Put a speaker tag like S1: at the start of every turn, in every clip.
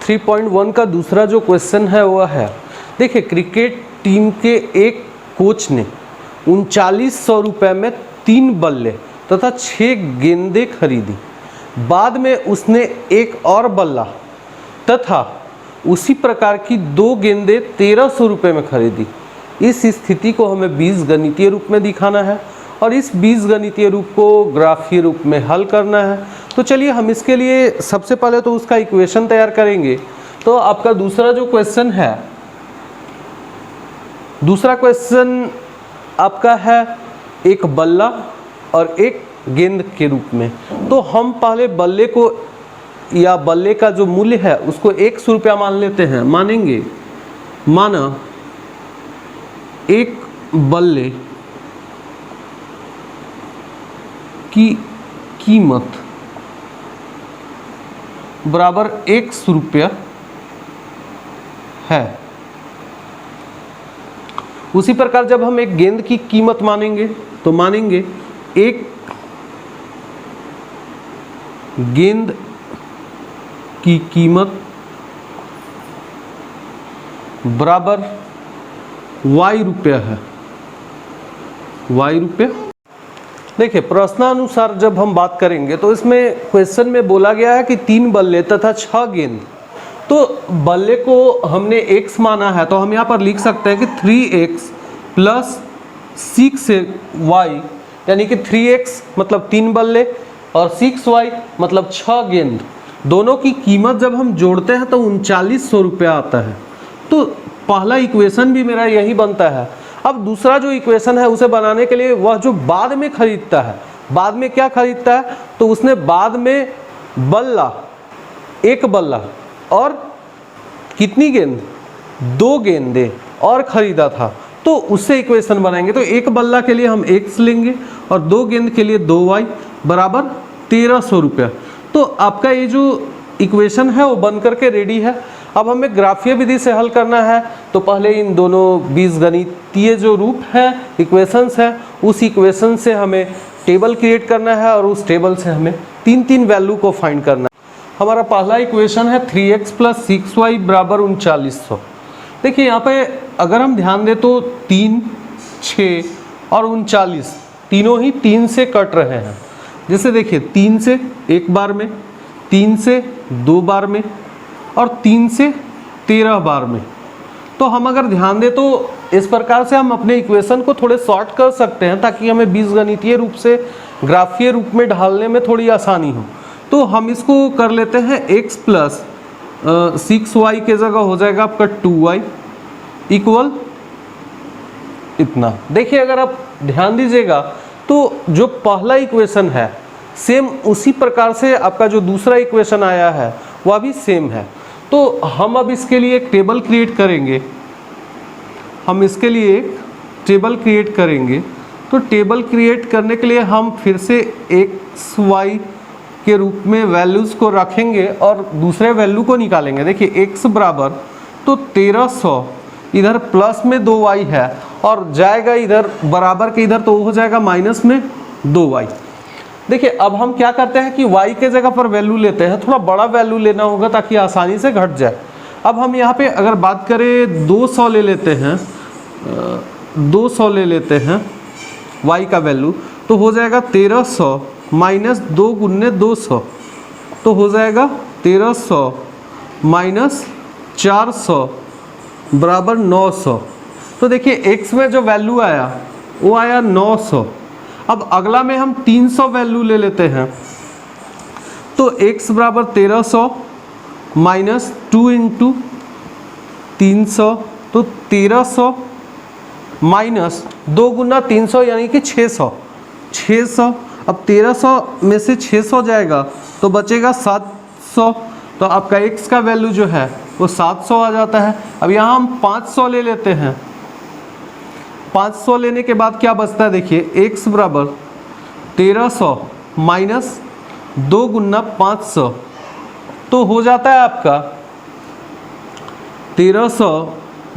S1: 3.1 का दूसरा जो क्वेश्चन है वह है, देखिए क्रिकेट टीम के एक कोच ने 3900 रुपये में 3 बल्ले तथा 6 गेंदें खरीदी। बाद में उसने एक और बल्ला तथा उसी प्रकार की 2 गेंदें 1300 रुपये में खरीदी। इस स्थिति को हमें बीजगणितीय रूप में दिखाना है और इस बीजगणितीय रूप को ग्राफीय रूप में हल करना है। तो चलिए हम इसके लिए सबसे पहले तो उसका इक्वेशन तैयार करेंगे। तो आपका दूसरा जो क्वेश्चन है, दूसरा क्वेश्चन आपका है एक बल्ला और एक गेंद के रूप में। तो हम पहले बल्ले को या बल्ले का जो मूल्य है उसको 100 रुपया मान लेते हैं, मानेंगे। माना एक बल्ले की कीमत बराबर 100 रुपया है। उसी प्रकार जब हम एक गेंद की कीमत मानेंगे तो मानेंगे एक गेंद की कीमत बराबर y रुपया है, y रुपया। देखिए प्रश्नानुसार जब हम बात करेंगे तो इसमें क्वेश्चन में बोला गया है कि 3 बल्ले तथा 6 गेंद। तो बल्ले को हमने x माना है तो हम यहाँ पर लिख सकते हैं कि 3x प्लस 6y, यानी कि 3x मतलब 3 बल्ले और 6y मतलब 6 गेंद। दोनों की कीमत जब हम जोड़ते हैं तो 3900 रुपया आता है। तो पहला इक्वेशन भी मेरा यही बनता है। अब दूसरा जो इक्वेशन है उसे बनाने के लिए वह जो बाद में खरीदता है, बाद में क्या खरीदता है, तो उसने बाद में बल्ला, एक बल्ला और कितनी गेंद, 2 गेंदें और खरीदा था। तो उससे इक्वेशन बनाएंगे। तो एक बल्ला के लिए हम x लेंगे और 2 गेंद के लिए 2y बराबर 1300 रुपया। तो आपका ये जो इक्वेशन है वो बन करके रेडी है। अब हमें ग्राफीय विधि से हल करना है। तो पहले इन दोनों बीजगणितीय जो रूप है, इक्वेशंस है, उस इक्वेशन से हमें टेबल क्रिएट करना है और उस टेबल से हमें 3 वैल्यू को फाइंड करना है। हमारा पहला इक्वेशन है 3x प्लस 6y बराबर 3900। देखिए यहाँ पे अगर हम ध्यान दें तो 3, 6 और 39 तीनों ही 3 से कट रहे हैं। जैसे देखिए 3 से एक बार में, 3 से 2 बार में और 3 से 13 बार में। तो हम अगर ध्यान दें तो इस प्रकार से हम अपने इक्वेशन को थोड़े शॉर्ट कर सकते हैं ताकि हमें बीजगणितीय रूप से ग्राफीय रूप में ढालने में थोड़ी आसानी हो। तो हम इसको कर लेते हैं x प्लस 6y के जगह हो जाएगा आपका 2y इक्वल इतना। देखिए अगर आप ध्यान दीजिएगा तो जो पहला इक्वेशन है सेम उसी प्रकार से आपका जो दूसरा इक्वेशन आया है वह भी सेम है। तो हम अब इसके लिए एक टेबल क्रिएट करेंगे। हम इसके लिए एक टेबल क्रिएट करेंगे। तो टेबल क्रिएट करने के लिए हम फिर से एक्स वाई के रूप में वैल्यूज़ को रखेंगे और दूसरे वैल्यू को निकालेंगे। देखिए x बराबर तो 1300, इधर प्लस में 2y है और जाएगा इधर बराबर के इधर तो हो जाएगा माइनस में 2y। देखिए अब हम क्या करते हैं कि y के जगह पर वैल्यू लेते हैं, थोड़ा बड़ा वैल्यू लेना होगा ताकि आसानी से घट जाए। अब हम यहाँ पे अगर बात करें 200 ले लेते हैं, 200 ले लेते हैं y का वैल्यू, तो हो जाएगा 1300 माइनस 2 गुने 200, तो हो जाएगा 1300 माइनस 400 बराबर 900। तो देखिए x में जो वैल्यू आया वो आया 900। अब अगला में हम 300 वैल्यू ले लेते हैं। तो x बराबर 1300 माइनस 2 इंटू 300, तो 1300 माइनस 2 गुना 300 यानी कि 600। अब 1300 में से 600 जाएगा तो बचेगा 700। तो आपका x का वैल्यू जो है वो 700 आ जाता है। अब यहाँ हम 500 ले लेते हैं। 500 लेने के बाद क्या बचता है, देखिए x बराबर 1300 माइनस 2 गुना 500, तो हो जाता है आपका 1300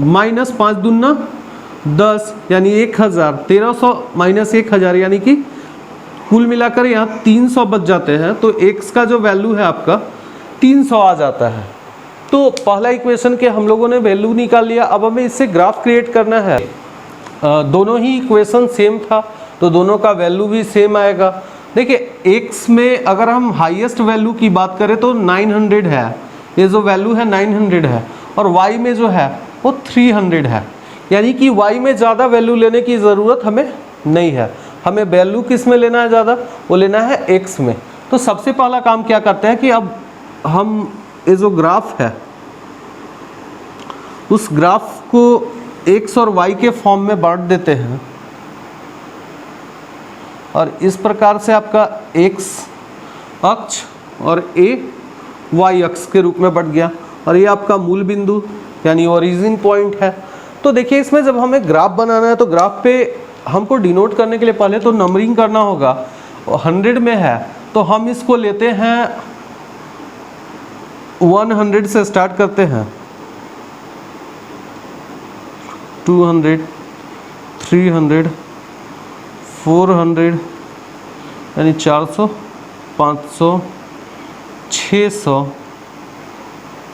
S1: माइनस 5 दूना 10 यानी 1000। 1300 माइनस 1000 यानी कि कुल मिलाकर यहाँ 300 बच जाते हैं। तो x का जो वैल्यू है आपका 300 आ जाता है। तो पहला इक्वेशन के हम लोगों ने वैल्यू निकाल लिया। अब हमें इससे ग्राफ क्रिएट करना है। दोनों ही इक्वेशन सेम था तो दोनों का वैल्यू भी सेम आएगा। देखिए x में अगर हम हाईएस्ट वैल्यू की बात करें तो 900 है, ये जो वैल्यू है 900 है, और y में जो है वो 300 है। यानी कि y में ज़्यादा वैल्यू लेने की ज़रूरत हमें नहीं है। हमें वैल्यू किस में लेना है ज़्यादा, वो लेना है x में। तो सबसे पहला काम क्या करते हैं कि अब हम ये जो ग्राफ है उस ग्राफ को x और y के फॉर्म में बांट देते हैं, और इस प्रकार से आपका x अक्ष और a y अक्ष के रूप में बढ़ गया, और ये आपका मूल बिंदु यानी ओरिजिन पॉइंट है। तो देखिए इसमें जब हमें ग्राफ बनाना है तो ग्राफ पे हमको डिनोट करने के लिए पहले तो नंबरिंग करना होगा। 100 में है तो हम इसको लेते हैं 100 से स्टार्ट करते हैं, 200, 300, 400 यानी 400, 500, 600,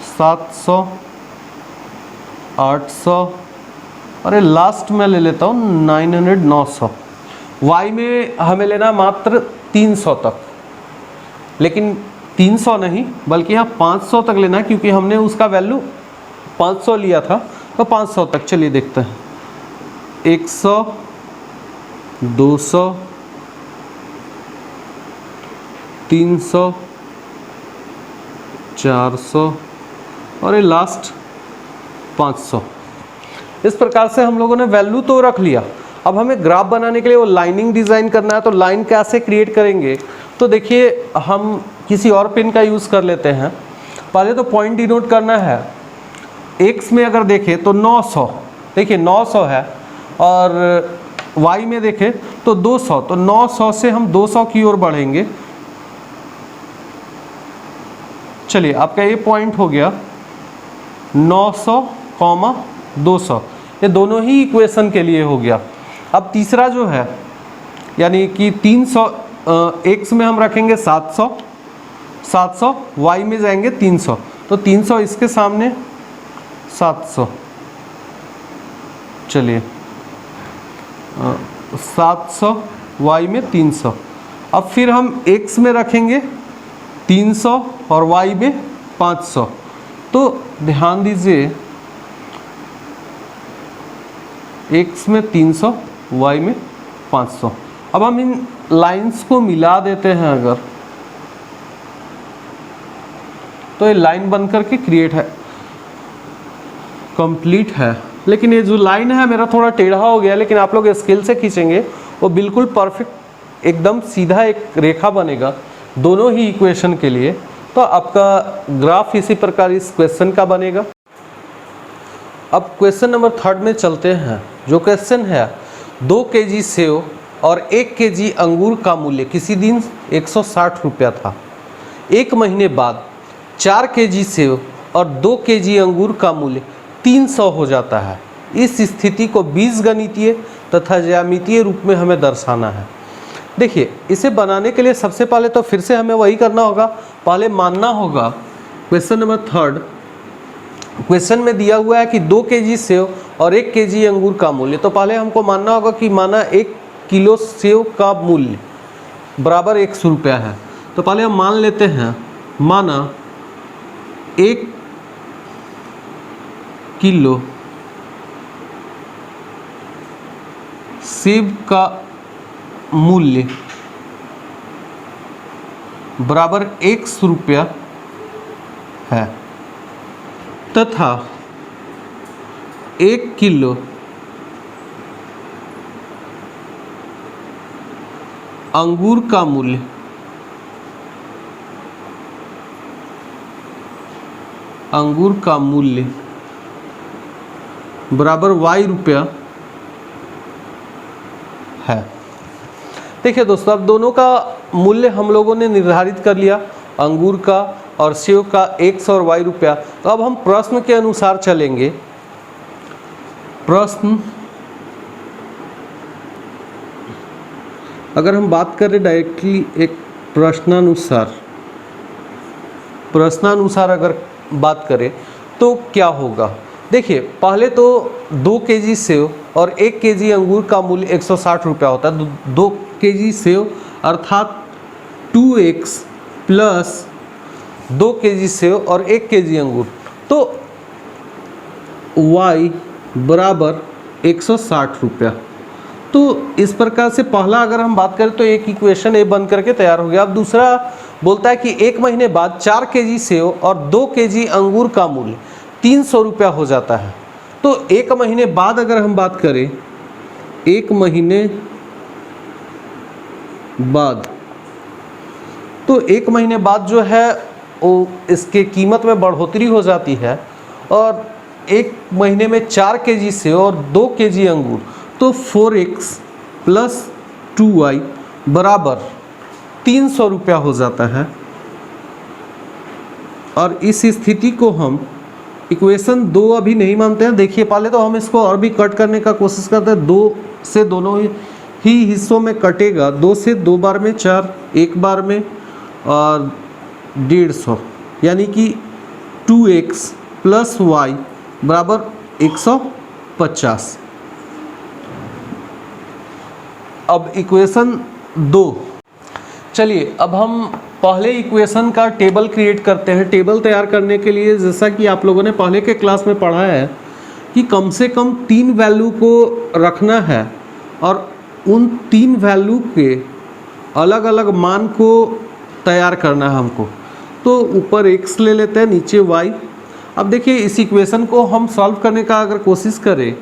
S1: 700, 800 और ये लास्ट में ले लेता हूँ 900, 900। y में हमें लेना मात्र 300 तक, लेकिन 300 नहीं बल्कि यहाँ 500 तक लेना है, क्योंकि हमने उसका वैल्यू 500 लिया था तो 500 तक। चलिए देखते हैं, 100, 200, 300, 400 और ये लास्ट 500। इस प्रकार से हम लोगों ने वैल्यू तो रख लिया। अब हमें ग्राफ बनाने के लिए वो लाइनिंग डिज़ाइन करना है, तो लाइन कैसे क्रिएट करेंगे। तो देखिए हम किसी और पेन का यूज़ कर लेते हैं। पहले तो पॉइंट डिनोट करना है। x में अगर देखें तो 900, देखिए 900 है, और y में देखें तो 200, तो 900 से हम 200 की ओर बढ़ेंगे। चलिए आपका ये पॉइंट हो गया 900, 200, ये दोनों ही इक्वेशन के लिए हो गया। अब तीसरा जो है यानी कि 300, x में हम रखेंगे 700, 700 y में जाएंगे 300, तो 300 इसके सामने 700। चलिए 700 y में 300। अब फिर हम x में रखेंगे 300 और y में 500। तो ध्यान दीजिए x में 300, y में 500। अब हम इन लाइंस को मिला देते हैं अगर, तो ये लाइन बनकर के क्रिएट है, कंप्लीट है। लेकिन ये जो लाइन है मेरा थोड़ा टेढ़ा हो गया, लेकिन आप लोग स्केल से खींचेंगे वो बिल्कुल परफेक्ट एकदम सीधा एक रेखा बनेगा दोनों ही इक्वेशन के लिए। तो आपका ग्राफ इसी प्रकार इस क्वेश्चन का बनेगा। अब क्वेश्चन नंबर 3 में चलते हैं। जो क्वेश्चन है 2 kg सेव और 1 kg अंगूर का मूल्य किसी दिन 160 रुपया था। एक महीने बाद 4 kg सेव और 2 kg अंगूर का मूल्य 300 हो जाता है। इस स्थिति को बीजगणितीय तथा ज्यामितीय रूप में हमें दर्शाना है। देखिए इसे बनाने के लिए सबसे पहले तो फिर से हमें वही करना होगा, पहले मानना होगा। क्वेश्चन नंबर 3 क्वेश्चन में दिया हुआ है कि 2 kg सेव और 1 kg अंगूर का मूल्य। तो पहले हमको मानना होगा कि माना 1 किलो सेव का मूल्य बराबर 100 रुपया है। तो पहले हम मान लेते हैं, माना 1 किलो सेब का मूल्य बराबर 100 रुपया है, तथा 1 किलो अंगूर का मूल्य बराबर y रुपया है। देखिए दोस्तों, अब दोनों का मूल्य हम लोगों ने निर्धारित कर लिया, अंगूर का और सेव का 100 और y रुपया। तो अब हम प्रश्न के अनुसार चलेंगे। प्रश्न अगर हम बात करें डायरेक्टली एक प्रश्नानुसार अगर बात करें तो क्या होगा? देखिए पहले तो 2 केजी सेव और 1 केजी अंगूर का मूल्य 160 रुपया होता है। 2 केजी सेव अर्थात 2x प्लस 2 केजी सेव और 1 केजी अंगूर, तो y बराबर 160 रुपया। तो इस प्रकार से पहला अगर हम बात करें तो एक इक्वेशन ए बन करके तैयार हो गया। अब दूसरा बोलता है कि 1 महीने बाद 4 केजी सेव और 2 केजी अंगूर का मूल्य 300 रुपया हो जाता है। तो 1 महीने बाद अगर हम बात करें, 1 महीने बाद, तो 1 महीने बाद जो है वो इसके कीमत में बढ़ोतरी हो जाती है और 1 महीने में 4 केजी सेव और 2 केजी अंगूर, तो 4x प्लस 2y बराबर 300 रुपया हो जाता है। और इस स्थिति को हम इक्वेशन 2 अभी नहीं मानते हैं। देखिए पहले तो हम इसको और भी कट करने का कोशिश करते हैं। 2 से दोनों ही हिस्सों में कटेगा। 2 से 2 बार में 4, 1 बार में और 150, यानी कि 2x प्लस y बराबर 150। अब इक्वेशन 2, चलिए अब हम पहले इक्वेशन का टेबल क्रिएट करते हैं। टेबल तैयार करने के लिए जैसा कि आप लोगों ने पहले के क्लास में पढ़ा है कि कम से कम 3 वैल्यू को रखना है और उन 3 वैल्यू के अलग अलग मान को तैयार करना है हमको। तो ऊपर x ले लेते हैं, नीचे y। अब देखिए इस इक्वेशन को हम सॉल्व करने का अगर कोशिश करें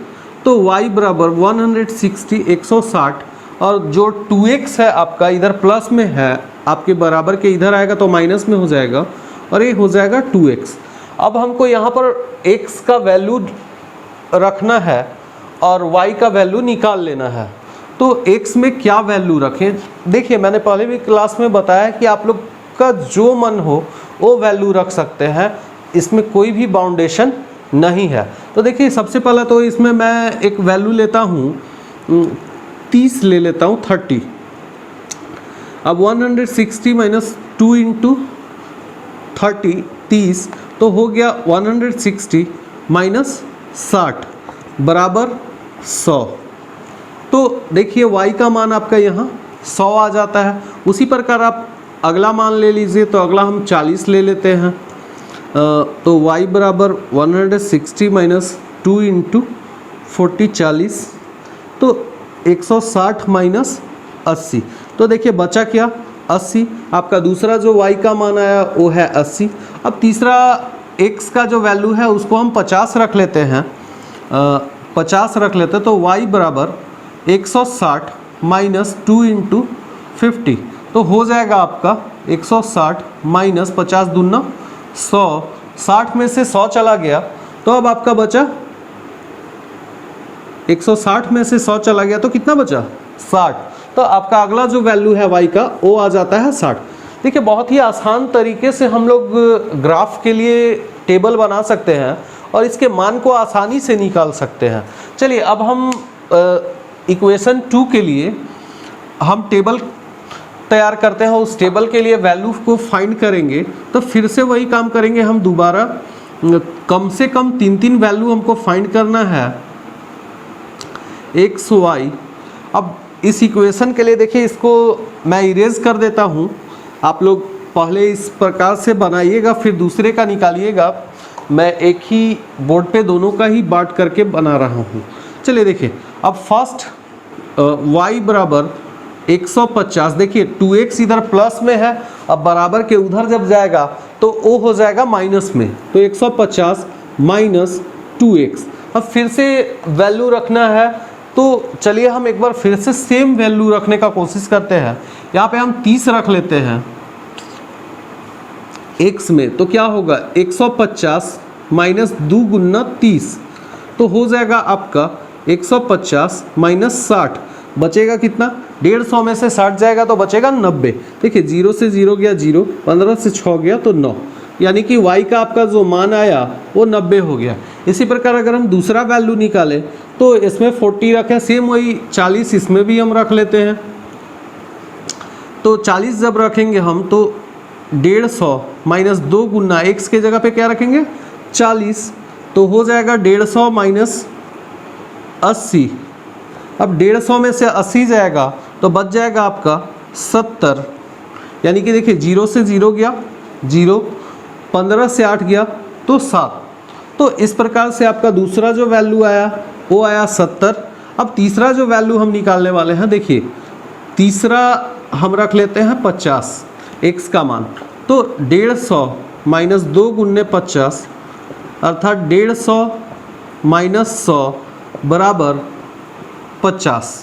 S1: तो y बराबर 160 160 और जो 2x है आपका इधर प्लस में है, आपके बराबर के इधर आएगा तो माइनस में हो जाएगा और ये हो जाएगा 2x। अब हमको यहाँ पर x का वैल्यू रखना है और y का वैल्यू निकाल लेना है। तो x में क्या वैल्यू रखें? देखिए मैंने पहले भी क्लास में बताया कि आप लोग का जो मन हो वो वैल्यू रख सकते हैं, इसमें कोई भी बाउंडेशन नहीं है। तो देखिए सबसे पहला तो इसमें मैं एक वैल्यू लेता हूँ, 30 ले लेता हूँ, 30। अब 160 माइनस 2 इंटू 30, 30, तो हो गया 160 माइनस 60 बराबर 100। तो देखिए y का मान आपका यहाँ 100 आ जाता है। उसी प्रकार आप अगला मान ले लीजिए, तो अगला हम 40 ले लेते हैं। तो y बराबर 160 माइनस 2 इंटू 40, 40, तो 160 माइनस 80। तो देखिए बचा क्या? 80। आपका दूसरा जो y का मान आया वो है 80। अब तीसरा x का जो वैल्यू है उसको हम 50 रख लेते हैं, 50 रख लेते हैं। तो y बराबर 160 माइनस 2 इंटू 50, तो हो जाएगा आपका 160 माइनस 50 दूना 100। 60 में से 100 चला गया तो अब आपका बचा 160 में से 100 चला गया तो कितना बचा? 60। तो आपका अगला जो वैल्यू है y का वो आ जाता है 60। देखिए बहुत ही आसान तरीके से हम लोग ग्राफ के लिए टेबल बना सकते हैं और इसके मान को आसानी से निकाल सकते हैं। चलिए अब हम इक्वेशन 2 के लिए हम टेबल तैयार करते हैं। उस टेबल के लिए वैल्यू को फाइंड करेंगे तो फिर से वही काम करेंगे हम दोबारा। कम से कम 3 वैल्यू हमको फाइंड करना है x y। अब इस इक्वेशन के लिए देखिए इसको मैं इरेज कर देता हूँ। आप लोग पहले इस प्रकार से बनाइएगा फिर दूसरे का निकालिएगा। मैं एक ही बोर्ड पे दोनों का ही बांट करके बना रहा हूँ। चलिए देखिए अब फर्स्ट y बराबर 150। देखिए 2x इधर प्लस में है, अब बराबर के उधर जब जाएगा तो वो हो जाएगा माइनस में। तो 150 माइनस 2x। अब फिर से वैल्यू रखना है, तो चलिए हम एक बार फिर से सेम वैल्यू रखने का कोशिश करते हैं। यहाँ पे हम 30 रख लेते हैं x में, तो क्या होगा 150 माइनस 2 गुना 30, तो हो जाएगा आपका 150 माइनस 60। बचेगा कितना? 150 में से 60 जाएगा तो बचेगा 90। देखिए 0 से 0 गया 0, 15 से 6 गया तो 9, यानी कि y का आपका जो मान आया वो 90 हो गया। इसी प्रकार अगर हम दूसरा वैल्यू निकालें तो इसमें 40 रखें, सेम वही 40 इसमें भी हम रख लेते हैं। तो 40 जब रखेंगे हम तो 150 माइनस 2 गुना x के जगह पे क्या रखेंगे? 40, तो हो जाएगा 150 माइनस 80। अब 150 में से 80 जाएगा तो बच जाएगा आपका 70, यानी कि देखिए 0 से 0 गया 0, 15 से 8 गया तो 7। तो इस प्रकार से आपका दूसरा जो वैल्यू आया वो आया 70। अब तीसरा जो वैल्यू हम निकालने वाले हैं, देखिए तीसरा हम रख लेते हैं 50 x का मान। तो 150 माइनस 2 गुने 50 अर्थात 150 माइनस 100 बराबर 50।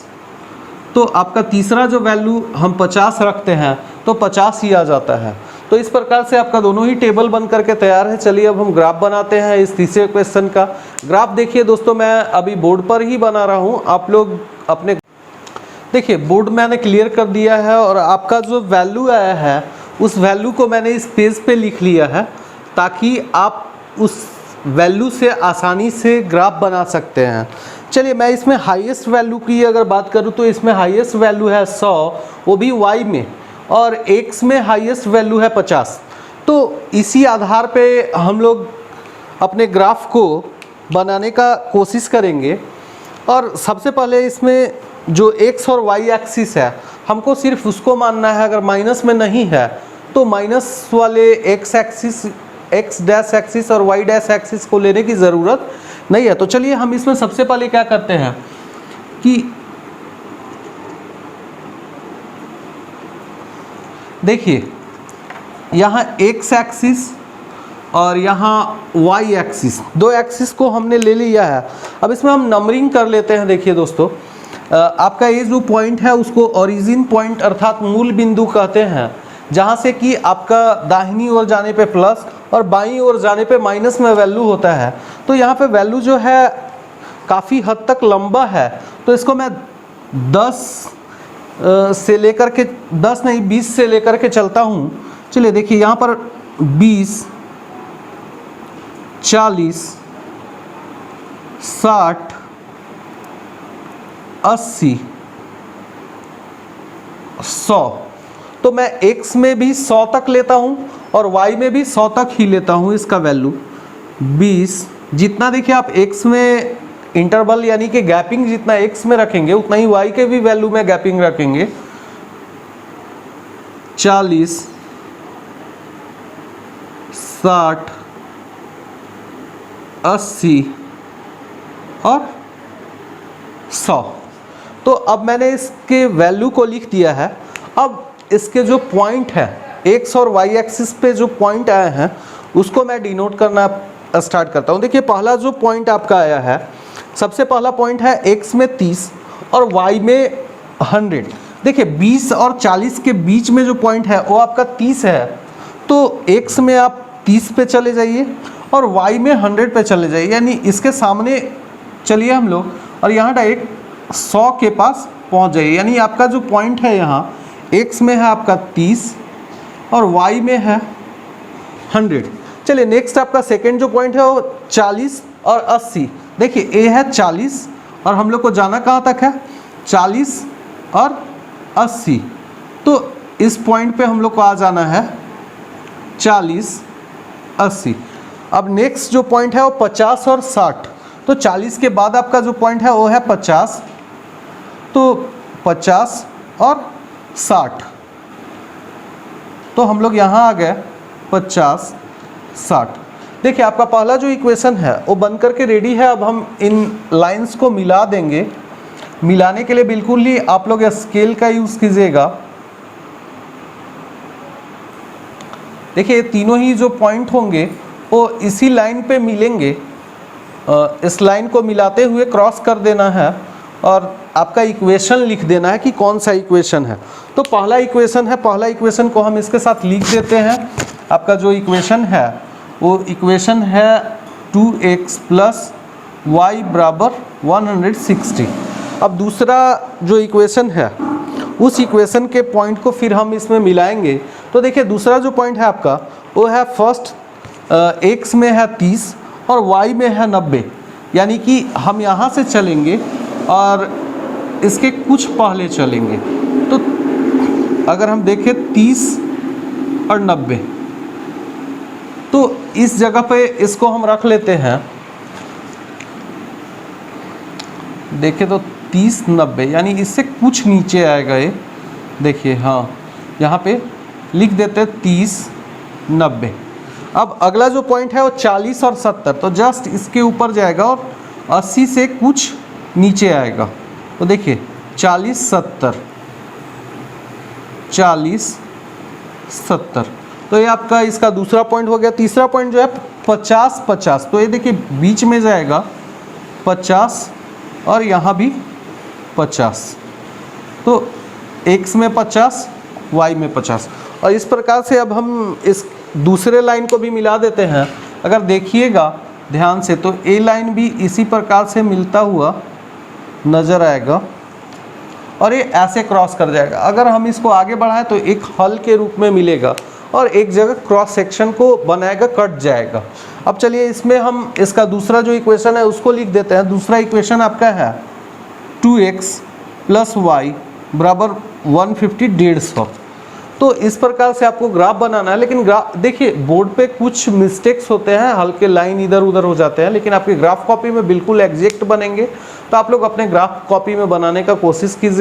S1: तो आपका तीसरा जो वैल्यू हम 50 रखते हैं तो 50 ही आ जाता है। तो इस प्रकार से आपका दोनों ही टेबल बन करके तैयार है। चलिए अब हम ग्राफ बनाते हैं इस तीसरे क्वेश्चन का। ग्राफ देखिए दोस्तों, मैं अभी बोर्ड पर ही बना रहा हूँ, आप लोग अपने देखिए बोर्ड मैंने क्लियर कर दिया है और आपका जो वैल्यू आया है उस वैल्यू को मैंने इस पेज पे लिख लिया है ताकि आप उस वैल्यू से आसानी से ग्राफ बना सकते हैं। चलिए मैं इसमें हाईएस्ट वैल्यू की अगर बात करूँ तो इसमें हाईएस्ट वैल्यू है 100, वो भी y में, और x में हाईएस्ट वैल्यू है 50। तो इसी आधार पे हम लोग अपने ग्राफ को बनाने का कोशिश करेंगे। और सबसे पहले इसमें जो x और y एक्सिस है हमको सिर्फ उसको मानना है, अगर माइनस में नहीं है तो माइनस वाले x axis, x dash axis और y डैश एक्सिस को लेने की ज़रूरत नहीं है। तो चलिए हम इसमें सबसे पहले क्या करते हैं कि देखिए यहाँ x एक्सिस और यहाँ y एक्सिस, दो एक्सिस को हमने ले लिया है। अब इसमें हम नंबरिंग कर लेते हैं। देखिए दोस्तों, आपका ये जो पॉइंट है उसको ओरिजिन पॉइंट अर्थात मूल बिंदु कहते हैं, जहाँ से कि आपका दाहिनी ओर जाने पे प्लस और बाईं ओर जाने पे माइनस में वैल्यू होता है। तो यहाँ पे वैल्यू जो है काफ़ी हद तक लंबा है, तो इसको मैं 10 से लेकर के 10 नहीं 20 से लेकर के चलता हूँ। चलिए देखिए यहाँ पर 20, 40, 60, 80, 100। तो मैं x में भी 100 तक लेता हूँ और y में भी 100 तक ही लेता हूँ। इसका वैल्यू 20, जितना देखिए आप x में इंटरवल यानी कि गैपिंग जितना x में रखेंगे उतना ही y के भी वैल्यू में गैपिंग रखेंगे। 40, 60, 80 और 100। तो अब मैंने इसके वैल्यू को लिख दिया है। अब इसके जो पॉइंट है x और y एक्सिस पे जो पॉइंट आए हैं उसको मैं डिनोट करना स्टार्ट करता हूँ। देखिए पहला जो पॉइंट आपका आया है, सबसे पहला पॉइंट है x में 30 और y में 100। देखिए 20 और 40 के बीच में जो पॉइंट है वो आपका 30 है, तो x में आप 30 पे चले जाइए और y में 100 पे चले जाइए, यानी इसके सामने चलिए हम लोग और यहाँ डायरेक्ट 100 के पास पहुँच जाइए। यानी आपका जो पॉइंट है यहाँ x में है आपका 30 और y में है 100। चलिए नेक्स्ट आपका सेकेंड जो पॉइंट है वो 40 और 80। देखिए a है 40 और हम लोग को जाना कहाँ तक है 40 और 80, तो इस पॉइंट पे हम लोग को आ जाना है 40, 80। अब नेक्स्ट जो पॉइंट है वो 50 और 60। तो 40 के बाद आपका जो पॉइंट है वो है 50, तो 50 और 60। तो हम लोग यहाँ आ गए 50, 60। देखिए आपका पहला जो इक्वेशन है वो बन करके रेडी है। अब हम इन लाइंस को मिला देंगे। मिलाने के लिए बिल्कुल ही आप लोग स्केल का यूज़ कीजिएगा। देखिए ये तीनों ही जो पॉइंट होंगे वो इसी लाइन पे मिलेंगे। इस लाइन को मिलाते हुए क्रॉस कर देना है और आपका इक्वेशन लिख देना है कि कौन सा इक्वेशन है। तो पहला इक्वेशन है, पहला इक्वेशन को हम इसके साथ लिख देते हैं। आपका जो इक्वेशन है वो इक्वेशन है 2x प्लस y बराबर 160। अब दूसरा जो इक्वेशन है उस इक्वेशन के पॉइंट को फिर हम इसमें मिलाएंगे। तो देखिए दूसरा जो पॉइंट है आपका वो है फर्स्ट x में है 30 और y में है 90, यानी कि हम यहाँ से चलेंगे और इसके कुछ पहले चलेंगे। तो अगर हम देखें 30 और 90, तो इस जगह पे इसको हम रख लेते हैं, देखें तो 30 90, यानी इससे कुछ नीचे आएगा ये, देखिए हाँ यहाँ पे लिख देते हैं 30 90। अब अगला जो पॉइंट है वो 40 और 70, तो जस्ट इसके ऊपर जाएगा और 80 से कुछ नीचे आएगा। तो देखिए 40 70 40 70, तो ये आपका इसका दूसरा पॉइंट हो गया। तीसरा पॉइंट जो है 50 50, तो ये देखिए बीच में जाएगा 50 और यहाँ भी 50, तो x में 50 y में 50। और इस प्रकार से अब हम इस दूसरे लाइन को भी मिला देते हैं। अगर देखिएगा ध्यान से तो ए लाइन भी इसी प्रकार से मिलता हुआ नज़र आएगा और ये ऐसे क्रॉस कर जाएगा। अगर हम इसको आगे बढ़ाएं तो एक हल के रूप में मिलेगा और एक जगह क्रॉस सेक्शन को बनाएगा, कट जाएगा। अब चलिए इसमें हम इसका दूसरा जो इक्वेशन है उसको लिख देते हैं। दूसरा इक्वेशन आपका है 2x + y बराबर 150 150। तो इस प्रकार से आपको ग्राफ बनाना है, लेकिन ग्राफ देखिए बोर्ड पे कुछ मिस्टेक्स होते हैं, हल्के लाइन इधर उधर हो जाते हैं, लेकिन आपकी ग्राफ कॉपी में बिल्कुल एग्जैक्ट बनेंगे। तो आप लोग अपने ग्राफ कॉपी में बनाने का कोशिश कीजिए।